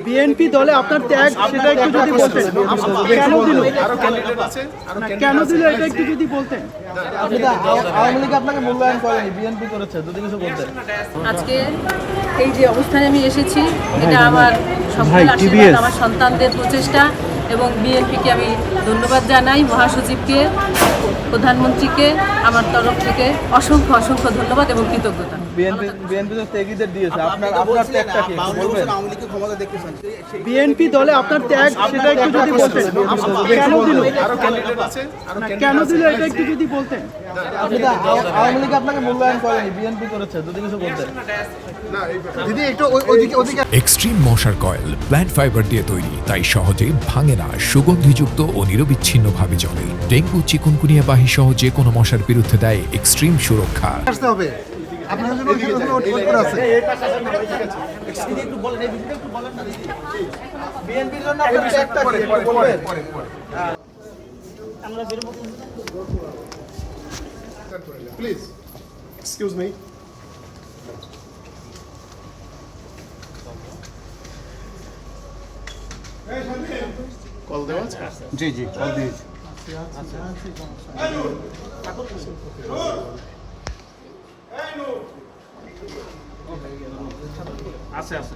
BNP দলে আপনার ত্যাগ সেটা একটু যদি বলতেন, কেন দিল, কেন দিল এটা একটু যদি বলতেন। আপনি তো আওয়ামী লীগ আপনাকে মূল্যায়ন করেনি, বিএনপি করেছে, যদি কিছু বলতেন। আজকে এই যে অবস্থানে আমি এসেছি, এটা আমার সকলের আশীর্বাদ, আমার সন্তানদের প্রচেষ্টা, এবং বিএনপিকে আমি ধন্যবাদ জানাই, মহাসচিবকে, প্রধানমন্ত্রীকে আমার তরফ থেকে অসংখ্য অসংখ্য ধন্যবাদ এবং কৃতজ্ঞতা। বিএনপি তো ত্যাগীদের দিয়েছে, আপনার ত্যাগটা কি বলবেন? বিএনপি দলে আপনার ত্যাগ সেটা একটু যদি বলতেন, কেন দিল, কেন দিল এটা একটু যদি বলতেন। আপনি তো আওয়ামী লীগ আপনাকে মূল্যায়ন করেনি, বিএনপি করেছে, যদি কিছু বলতেন। এক্সট্রিম মশার কয়েল প্ল্যান্ট ফাইবার দিয়ে তৈরি, তাই সহজে ভাঙে না, সুগন্ধিযুক্ত ও নিরবিচ্ছিন্নভাবে জ্বলে। ডেঙ্গু, চিকুনগুনিয়া বাহি সহ যে কোনো মশার বিরুদ্ধে দেয় এক্সট্রিম সুরক্ষা। বিএনপির জন্য আপনার ত্যাগটা কি বলবেন? Please excuse me. কল দেওয়া আছে? জি জি, কল দিয়েছি। আছে আছে।